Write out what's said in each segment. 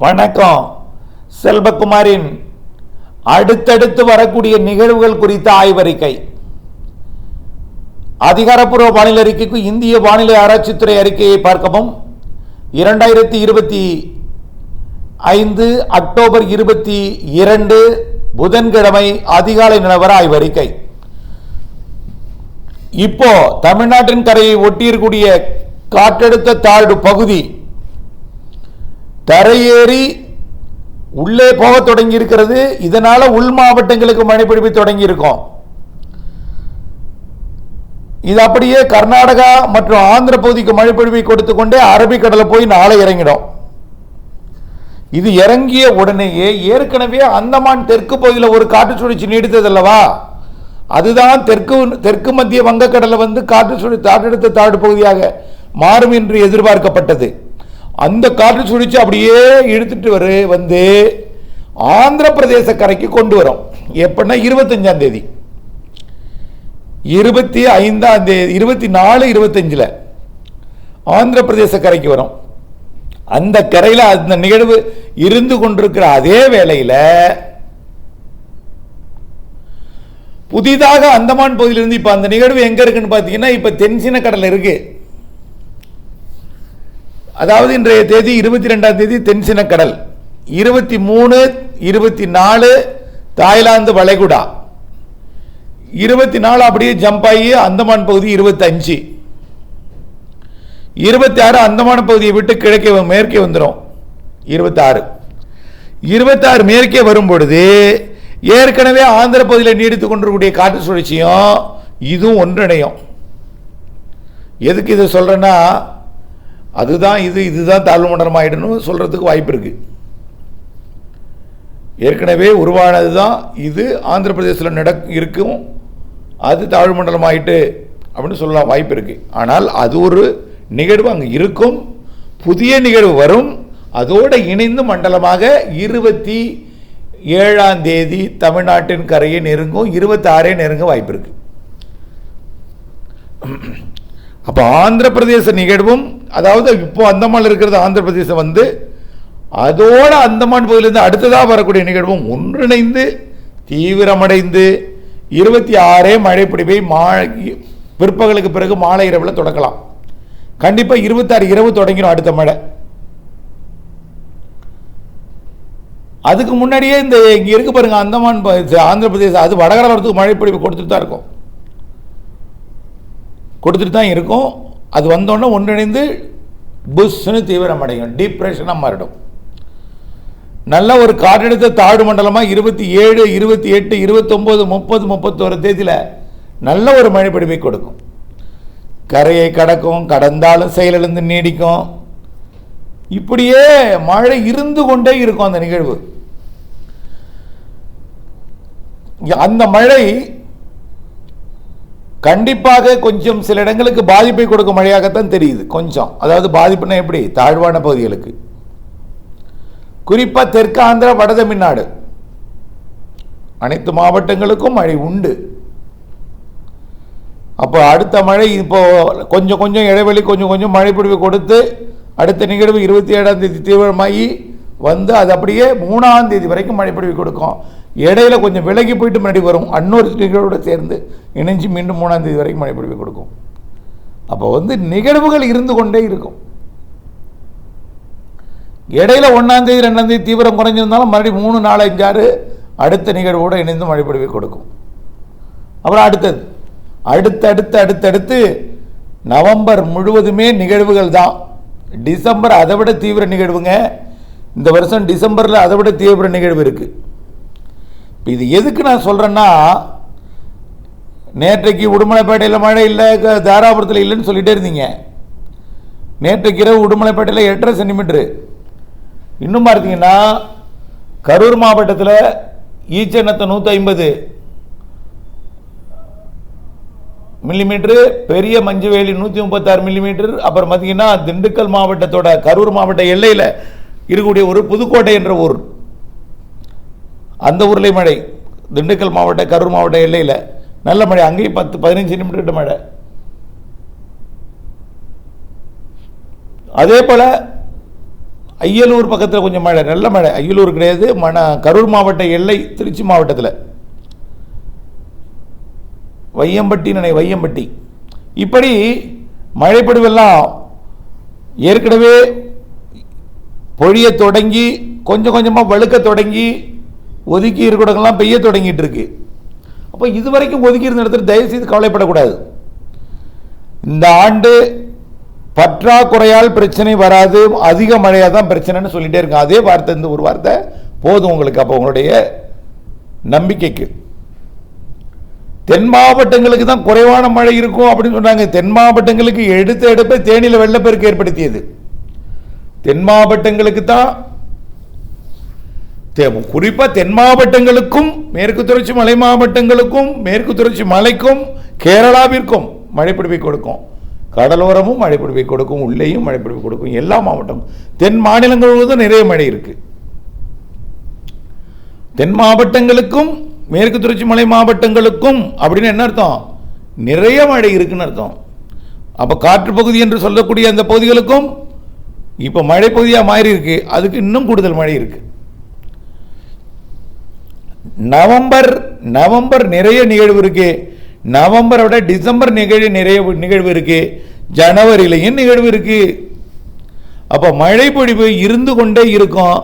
வணக்கம். செல்வகுமாரின் அடுத்தடுத்து வரக்கூடிய நிகழ்வுகள் குறித்த ஆய்வறிக்கை. அதிகாரப்பூர்வ வானிலை அறிக்கைக்கு இந்திய வானிலை ஆராய்ச்சித்துறை அறிக்கையை பார்க்கவும். 2025 அக்டோபர் 22 புதன்கிழமை அதிகாலை நிலவர ஆய்வறிக்கை. இப்போ தமிழ்நாட்டின் கரையை ஒட்டியிருக்கூடிய காற்றழுத்த தாழ்வு பகுதி தரையேறி உள்ளே போக தொடங்கி இருக்கிறது. இதனால உள் மாவட்டங்களுக்கு மழை பிடிப்பு தொடங்கி இருக்கும். இது அப்படியே கர்நாடகா மற்றும் ஆந்திர பகுதிக்கு மழை பிடிப்பை கொடுத்து கொண்டே அரபிக்கடலை போய் நாளை இறங்கிடும். இது இறங்கிய உடனேயே ஏற்கனவே அந்தமான் தெற்கு பகுதியில் ஒரு காற்று சுழற்சி நீடித்தது அல்லவா, அதுதான் தெற்கு மத்திய வங்கக்கடலை வந்து காற்றழுத்த தாழ்வு பகுதியாக மாறும் என்று எதிர்பார்க்கப்பட்டது. அந்த காற்று சுழற்சி அப்படியே இழுத்துட்டு வந்து ஆந்திர பிரதேச கரைக்கு கொண்டு வரும். எப்படின்னா 25ஆம் தேதி, 25ஆம் தேதி, 24, 25 ஆந்திர பிரதேச கரைக்கு வரும். அந்த கரையில் அந்த நிகழ்வு இருந்து கொண்டிருக்கிற அதே வேளையில் புதிதாக அந்தமான் பகுதியிலிருந்து இப்ப அந்த நிகழ்வு எங்க இருக்குன்னு பார்த்தீங்கன்னா, இப்ப தென்சீன கடல் இருக்கு. அதாவது இன்றைய தேதி 22ஆம் தேதி தென்சீன கடல், 23, 24 தாய்லாந்து வளைகுடா, 24 அப்படியே ஜம்ப் ஆகி அந்தமான் பகுதி, 25, 26 அந்தமான் பகுதியை விட்டு கிழக்கே மேற்கே வந்துடும். 26 மேற்கே வரும் பொழுது ஏற்கனவே ஆந்திர பகுதியில் நீடித்துக் கொண்டிருக்கூடிய காற்று சுழற்சியும் இதுவும் ஒன்றிணையும். எதுக்கு இதை சொல்றேன்னா, அதுதான் இதுதான் தாழ்வு மண்டலம் ஆயிடணும் சொல்றதுக்கு வாய்ப்பு இருக்கு. ஏற்கனவே உருவானது தான் இது, ஆந்திர பிரதேசத்தில் இருக்கும், அது தாழ்வு மண்டலம் ஆயிட்டு அப்படின்னு சொல்லலாம், வாய்ப்பு இருக்கு. ஆனால் அது ஒரு நிகழ்வு அங்கே இருக்கும், புதிய நிகழ்வு வரும், அதோடு இணைந்து மண்டலமாக 27ஆம் தேதி தமிழ்நாட்டின் கரையை நெருங்கும், 26 நெருங்க வாய்ப்பு இருக்கு. அப்போ ஆந்திர பிரதேச நிகழ்வும், அதாவது இப்போ அந்தமான் இருக்கிறது ஆந்திர பிரதேசம் வந்து அதோட அந்தமான் பகுதியிலிருந்து அடுத்ததாக வரக்கூடிய நிகழ்வும் ஒன்றிணைந்து தீவிரமடைந்து 26 மழை பிடிப்பை பிற்பகலுக்கு பிறகு மாலை இரவில் தொடக்கலாம். கண்டிப்பாக 26 இரவு தொடங்கிடும் அடுத்த மழை. அதுக்கு முன்னாடியே இந்த இங்கே இருக்கு பாருங்க அந்தமான் ஆந்திர பிரதேசம், அது வடகடலத்துக்கு மழை பிடிப்பு கொடுத்துட்டு தான் இருக்கும். அது வந்தோடனே ஒன்றிணைந்து புஷ்னு தீவிரமடையும், டிப்ரெஷனாக மாறிடும். நல்ல ஒரு காற்றழுத்த தாழ்வு மண்டலமாக 27, 28, 29, 30, 31 தேதியில் நல்ல ஒரு மழை பிடிப்பை கொடுக்கும். கரையை கடக்கும், கடந்தாலும் செயலிழந்து நீடிக்கும். இப்படியே மழை இருந்து கொண்டே இருக்கும் அந்த நிகழ்வு. அந்த மழை கண்டிப்பாக கொஞ்சம் சில இடங்களுக்கு பாதிப்பை கொடுக்கும் மழையாகத்தான் தெரியுது. கொஞ்சம், அதாவது பாதிப்புனா எப்படி, தாழ்வான பகுதிகளுக்கு, குறிப்பாக தெற்கு ஆந்திரா, வட தமிழ்நாடு அனைத்து மாவட்டங்களுக்கும் மழை உண்டு. அப்போ அடுத்த மழை இப்போ கொஞ்சம் கொஞ்சம் இடைவெளி கொஞ்சம் மழை பொழிவு கொடுத்து அடுத்த நிகழ்வு 27ஆம் தேதி தீவிரமாகி வந்து அது அப்படியே 3ஆம் தேதி வரைக்கும் மழை பொழிவு கொடுக்கும். இடையில கொஞ்சம் விலகி போயிட்டு முன்னாடி வரும், இன்னொரு நிகழ்வோடு சேர்ந்து இணைஞ்சு மீண்டும் 3ஆம் தேதி வரைக்கும் மழை பொழிவு கொடுக்கும். அப்போ வந்து நிகழ்வுகள் இருந்து கொண்டே இருக்கும். இடையில 1ஆம் தேதி 2ஆம் தேதி தீவிரம் குறைஞ்சிருந்தாலும் மறுபடியும் 3, 4, 5, 6 அடுத்த நிகழ்வோடு இணைந்து மழை பொழிவை கொடுக்கும். அப்புறம் அடுத்தடுத்து நவம்பர் முழுவதுமே நிகழ்வுகள் தான். டிசம்பர் அதை விட தீவிர நிகழ்வுங்க. இந்த வருஷம் டிசம்பரில் அதை விட தீவிர நிகழ்வு இருக்கு. இது எதுக்கு நான் சொல்றேன்னா, நேற்றைக்கு உடுமலைப்பேட்டையில் மழை இல்லை, தாராபுரத்தில் இல்லைன்னு சொல்லிட்டே இருந்தீங்க. நேற்றைக்கு இரவு உடுமலைப்பேட்டையில் 8.5 சென்டிமீட்டரு. இன்னும் பார்த்தீங்கன்னா கரூர் மாவட்டத்தில் ஈச்சனத்தை 150 மில்லிமீட்டரு, பெரிய மஞ்சுவேலி 136 மில்லிமீட்டர். அப்புறம் பார்த்தீங்கன்னா திண்டுக்கல் மாவட்டத்தோட கரூர் மாவட்ட எல்லையில் இருக்கக்கூடிய ஒரு புதுக்கோட்டை என்ற ஊர், அந்த ஊரில் மழை, திண்டுக்கல் மாவட்ட கரூர் மாவட்ட எல்லையில் நல்ல மழை, அங்கேயும் 10-15 சென்டிமீட்டர் மழை. அதே போல் அய்யலூர் பக்கத்தில் கொஞ்சம் மழை, நல்ல மழை. அய்யலூர் கிடையாது, கரூர் மாவட்ட எல்லை திருச்சி மாவட்டத்தில் வையம்பட்டி. இப்படி மழைப்பொழிவெல்லாம் ஏற்கனவே பொழிய தொடங்கி கொஞ்சம் கொஞ்சமாக வழுக்க தொடங்கி ஒதுக்கி இருக்கிறவங்கெல்லாம் பெய்ய தொடங்கிட்டு இருக்கு. அப்போ இதுவரைக்கும் ஒதுக்கி இருந்த இடத்துல தயவு செய்து கவலைப்படக்கூடாது. இந்த ஆண்டு பற்றாக்குறையால் பிரச்சனை வராது, அதிக மழையாக தான் பிரச்சனைன்னு சொல்லிட்டே இருக்கு. அதே வார்த்தை, இந்த ஒரு வார்த்தை போதும் உங்களுக்கு. அப்போ உங்களுடைய நம்பிக்கைக்கு தென் மாவட்டங்களுக்கு தான் குறைவான மழை இருக்கும் அப்படின்னு சொன்னாங்க. தென் மாவட்டங்களுக்கு எடுப்பை தேனியில் வெள்ளப்பெருக்கு ஏற்படுத்தியது. தென் மாவட்டங்களுக்கு தான், குறிப்பாக தென் மாவட்டங்களுக்கும் மேற்கு தொடர்ச்சி மலை மாவட்டங்களுக்கும் மேற்கு தொடர்ச்சி மலைக்கும் கேரளாவிற்கும் மழைப்பிடிப்பை கொடுக்கும். கடலோரமும் மழைப்பிடிப்பை கொடுக்கும், உள்ளேயும் மழைப்பிடிப்பை கொடுக்கும். எல்லா மாவட்டம் தென் மாநிலங்கள் முழுவதும் நிறைய மழை இருக்கு. தென் மாவட்டங்களுக்கும் மேற்கு தொடர்ச்சி மலை மாவட்டங்களுக்கும் அப்படின்னு என்ன அர்த்தம்? நிறைய மழை இருக்குன்னு அர்த்தம். அப்போ காற்று பகுதி என்று சொல்லக்கூடிய அந்த பகுதிகளுக்கும் இப்போ மழை பகுதியாக மாறி இருக்கு, அதுக்கு இன்னும் கூடுதல் மழை இருக்கு. நவம்பர் நிறைய நிகழ்வு இருக்கு. நவம்பரை விட டிசம்பர் நிறைய நிகழ்வு இருக்கு. ஜனவரியிலையும் நிகழ்வு இருக்கு. அப்போ மழை பொழிவு இருந்து கொண்டே இருக்கும்.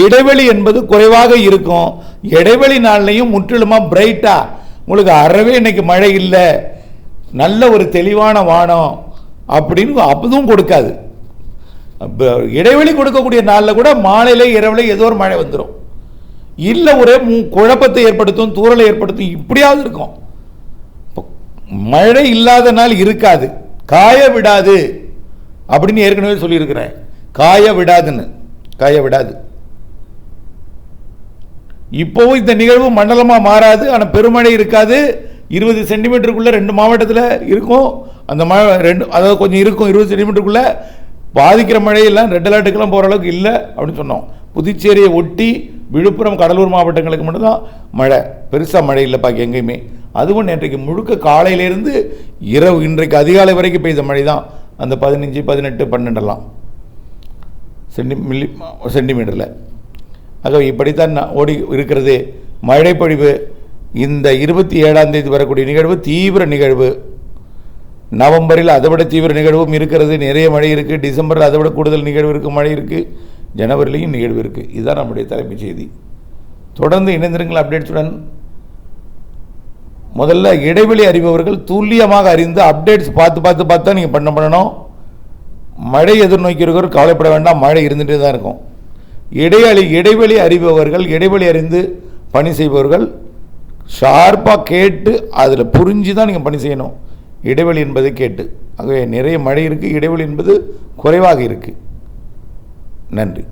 இடைவெளி என்பது குறைவாக இருக்கும். இடைவெளி நாள்லையும் முற்றிலுமா பிரைட்டா உங்களுக்கு அறவே இன்னைக்கு மழை இல்லை, நல்ல ஒரு தெளிவான வானம் அப்படின்னு அப்பதும் கொடுக்காது. இடைவெளி கொடுக்கக்கூடிய நாளில் கூட மாலையில இரவுல ஏதோ ஒரு மழை வந்துடும், இல்லை ஒரே குழப்பத்தை ஏற்படுத்தும், தூறலை ஏற்படுத்தும், இப்படியாவது இருக்கும். மழை இல்லாத நாள் இருக்காது. காய விடாது அப்படின்னு ஏற்கனவே சொல்லியிருக்கிறேன். காய விடாது. இப்போவும் இந்த நிகழ்வு மண்டலமாக மாறாது, ஆனால் பெருமழை இருக்காது. 20 சென்டிமீட்டருக்குள்ள 2 மாவட்டத்தில் இருக்கும். அந்த மழை அதாவது கொஞ்சம் இருக்கும். 20 சென்டிமீட்டருக்குள்ள பாதிக்கிற மழையெல்லாம் ரெட் அலர்ட்டுக்கெல்லாம் போகிற அளவுக்கு இல்லை அப்படின்னு சொன்னோம். புதுச்சேரியை ஒட்டி விழுப்புரம் கடலூர் மாவட்டங்களுக்கு மட்டும்தான் மழை, பெருசாக மழை இல்லை பாக்கி எங்கேயுமே. அதுவும் நேற்றைக்கு முழுக்க காலையிலேருந்து இரவு இன்றைக்கு அதிகாலை வரைக்கும் பெய்த மழை தான். அந்த 15, 18, 12 சென்டிமீட்டரில். ஆக இப்படித்தான் ஓடி இருக்கிறது மழை பொழிவு. இந்த 27ஆம் தேதி வரக்கூடிய நிகழ்வு தீவிர நிகழ்வு. நவம்பரில் அதை விட தீவிர நிகழ்வும் இருக்கிறது, நிறைய மழை இருக்குது. டிசம்பரில் அதை விட கூடுதல் நிகழ்வு இருக்குது, மழை இருக்குது. ஜனவரிலையும் நிகழ்வு இருக்குது. இதுதான் நம்முடைய தலைமைச் செய்தி. தொடர்ந்து இணைந்திருங்கள் அப்டேட்ஸுடன். முதல்ல இடைவெளி அறிபவர்கள் துல்லியமாக அறிந்து அப்டேட்ஸ் பார்த்து தான் நீங்கள் பண்ணணும். மழை எதிர்நோக்கி இருக்கிறவர் கவலைப்பட வேண்டாம், மழை இருந்துகிட்டே தான் இருக்கும். இடைவெளி அறிபவர்கள், இடைவெளி அறிந்து பணி செய்பவர்கள் ஷார்ப்பாக கேட்டு அதில் புரிஞ்சு தான் நீங்கள் பணி செய்யணும். இடைவெளி என்பதை கேட்டு. ஆகவே நிறைய மழை இருக்குது, இடைவெளி என்பது குறைவாக இருக்குது. நன்றி.